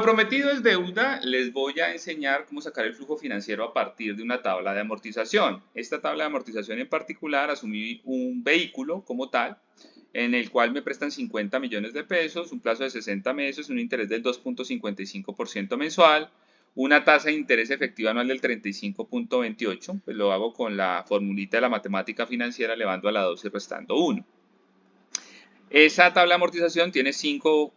prometido es deuda, les voy a enseñar cómo sacar el flujo financiero a partir de una tabla de amortización. Esta tabla de amortización en particular, asumí un vehículo como tal, en el cual me prestan 50 millones de pesos, un plazo de 60 meses, un interés del 2.55% mensual, una tasa de interés efectiva anual del 35.28, pues lo hago con la formulita de la matemática financiera elevando a la 2 y restando 1. Esa tabla de amortización tiene cinco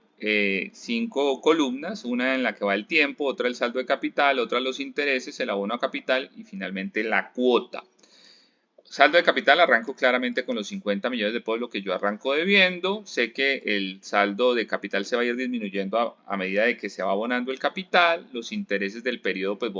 columnas, una en la que va el tiempo, otra el saldo de capital, otra los intereses, el abono a capital y finalmente la cuota. Saldo de capital, arranco claramente con los 50 millones de pesos, lo que yo arranco debiendo. Sé que el saldo de capital se va a ir disminuyendo a medida de que se va abonando el capital. Los intereses del periodo pues,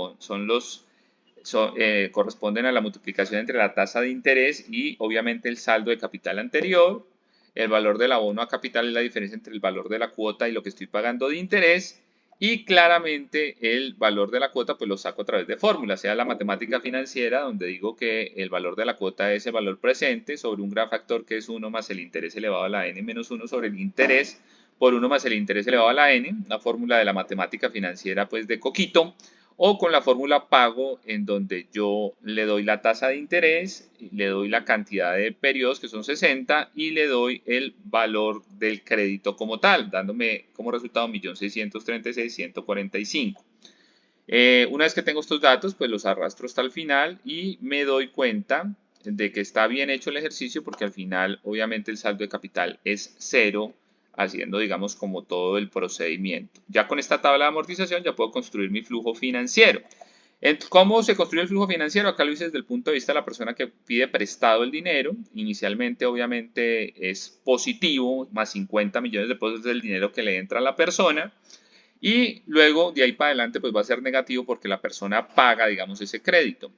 corresponden a la multiplicación entre la tasa de interés y obviamente el saldo de capital anterior. El valor del abono a capital es la diferencia entre el valor de la cuota y lo que estoy pagando de interés. Y claramente el valor de la cuota pues lo saco a través de fórmulas, sea la matemática financiera donde digo que el valor de la cuota es el valor presente sobre un gran factor que es 1 más el interés elevado a la n menos 1 sobre el interés por 1 más el interés elevado a la n, una fórmula de la matemática financiera pues de Coquito, o con la fórmula pago en donde yo le doy la tasa de interés, le doy la cantidad de periodos que son 60 y le doy el valor del crédito como tal, dándome como resultado 1.636.145. Una vez que tengo estos datos, pues los arrastro hasta el final y me doy cuenta de que está bien hecho el ejercicio porque al final obviamente el saldo de capital es 0, haciendo, digamos, como todo el procedimiento. Ya con esta tabla de amortización ya puedo construir mi flujo financiero. ¿Cómo se construye el flujo financiero? Acá lo hice desde el punto de vista de la persona que pide prestado el dinero. Inicialmente, obviamente, es positivo, más 50 millones de pesos del dinero que le entra a la persona. Y luego, de ahí para adelante, pues va a ser negativo porque la persona paga, digamos, ese crédito.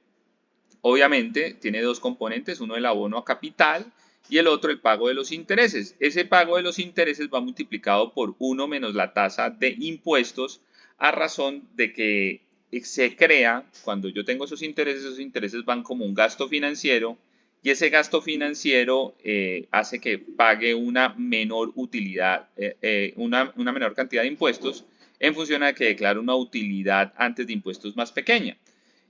Obviamente, tiene dos componentes, uno el abono a capital y el otro el pago de los intereses. Ese pago de los intereses va multiplicado por 1 menos la tasa de impuestos a razón de que se crea, cuando yo tengo esos intereses van como un gasto financiero y ese gasto financiero hace que pague una menor utilidad, una menor cantidad de impuestos en función a que declaro una utilidad antes de impuestos más pequeña.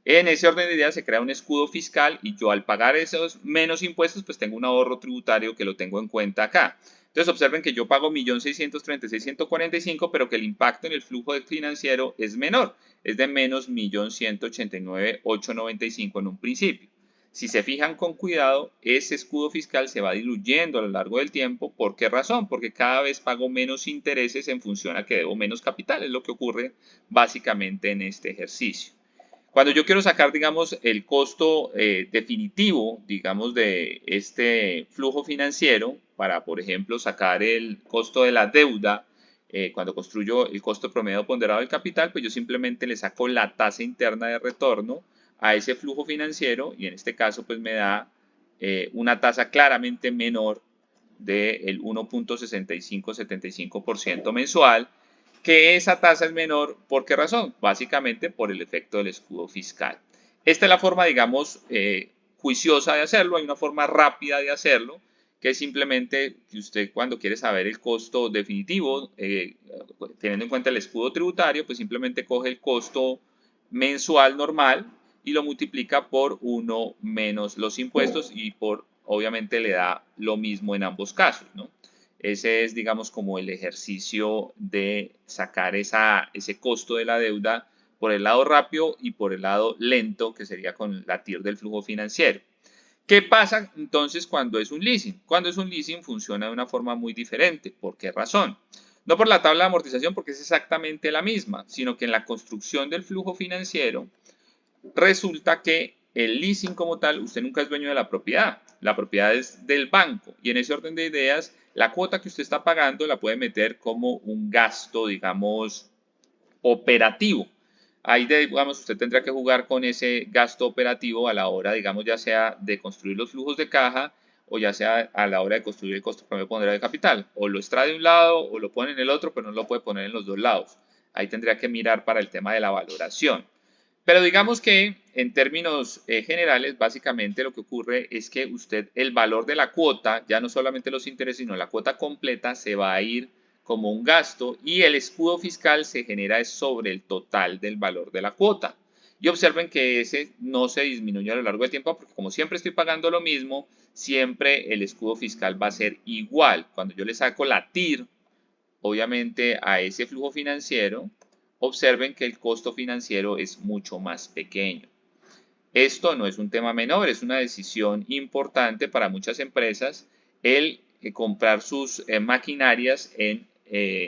En ese orden de ideas se crea un escudo fiscal y yo al pagar esos menos impuestos pues tengo un ahorro tributario que lo tengo en cuenta acá. Entonces observen que yo pago 1.636.145 pero que el impacto en el flujo financiero es menor, es de menos 1.189.895 en un principio. Si se fijan con cuidado, ese escudo fiscal se va diluyendo a lo largo del tiempo. ¿Por qué razón? Porque cada vez pago menos intereses en función a que debo menos capital, es lo que ocurre básicamente en este ejercicio. Cuando yo quiero sacar, digamos, el costo definitivo, digamos, de este flujo financiero, para, por ejemplo, sacar el costo de la deuda, cuando construyo el costo promedio ponderado del capital, pues yo simplemente le saco la tasa interna de retorno a ese flujo financiero y en este caso, pues me da una tasa claramente menor del 1.6575% mensual, que esa tasa es menor. ¿Por qué razón? Básicamente por el efecto del escudo fiscal. Esta es la forma, digamos, juiciosa de hacerlo. Hay una forma rápida de hacerlo, que es simplemente que usted cuando quiere saber el costo definitivo, teniendo en cuenta el escudo tributario, pues simplemente coge el costo mensual normal y lo multiplica por 1 menos los impuestos y obviamente le da lo mismo en ambos casos, ¿no? Ese es, digamos, como el ejercicio de sacar ese costo de la deuda por el lado rápido y por el lado lento, que sería con la TIR del flujo financiero. ¿Qué pasa entonces cuando es un leasing? Cuando es un leasing funciona de una forma muy diferente. ¿Por qué razón? No por la tabla de amortización, porque es exactamente la misma, sino que en la construcción del flujo financiero resulta que el leasing como tal, usted nunca es dueño de la propiedad es del banco y en ese orden de ideas, la cuota que usted está pagando la puede meter como un gasto, digamos, operativo. Ahí, digamos, usted tendrá que jugar con ese gasto operativo a la hora, digamos, ya sea de construir los flujos de caja o ya sea a la hora de construir el costo promedio ponderado de capital. O lo extrae de un lado o lo pone en el otro, pero no lo puede poner en los dos lados. Ahí tendría que mirar para el tema de la valoración. Pero digamos que en términos generales, básicamente lo que ocurre es que usted, el valor de la cuota, ya no solamente los intereses, sino la cuota completa, se va a ir como un gasto y el escudo fiscal se genera sobre el total del valor de la cuota. Y observen que ese no se disminuye a lo largo del tiempo porque como siempre estoy pagando lo mismo, siempre el escudo fiscal va a ser igual. Cuando yo le saco la TIR, obviamente a ese flujo financiero, observen que el costo financiero es mucho más pequeño. Esto no es un tema menor, es una decisión importante para muchas empresas el comprar sus maquinarias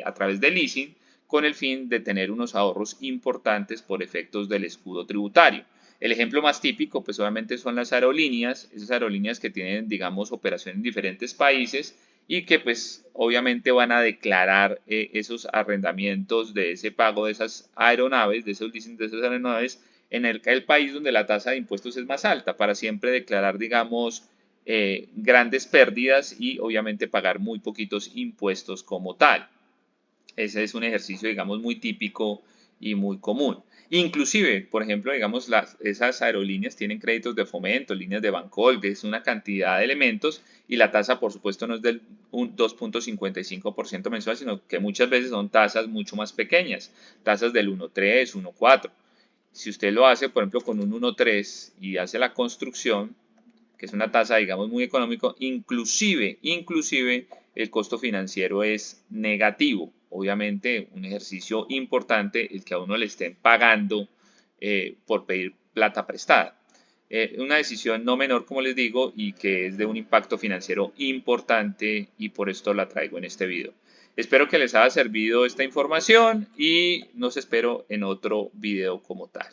a través de leasing con el fin de tener unos ahorros importantes por efectos del escudo tributario. El ejemplo más típico, pues obviamente son las aerolíneas, esas aerolíneas que tienen, digamos, operación en diferentes países y que pues obviamente van a declarar esos arrendamientos de ese pago de esas aeronaves, de esos leasing de esas aeronaves en el país donde la tasa de impuestos es más alta, para siempre declarar, digamos, grandes pérdidas y obviamente pagar muy poquitos impuestos como tal. Ese es un ejercicio, digamos, muy típico y muy común. Inclusive, por ejemplo, digamos, esas aerolíneas tienen créditos de fomento, líneas de Bancol, es una cantidad de elementos y la tasa, por supuesto, no es del 2.55% mensual, sino que muchas veces son tasas mucho más pequeñas, tasas del 1.3, 1.4. Si usted lo hace, por ejemplo, con un 1.3 y hace la construcción, que es una tasa, digamos, muy económico, inclusive el costo financiero es negativo. Obviamente, un ejercicio importante el que a uno le estén pagando por pedir plata prestada. Una decisión no menor, como les digo, y que es de un impacto financiero importante y por esto la traigo en este video. Espero que les haya servido esta información y nos espero en otro video como tal.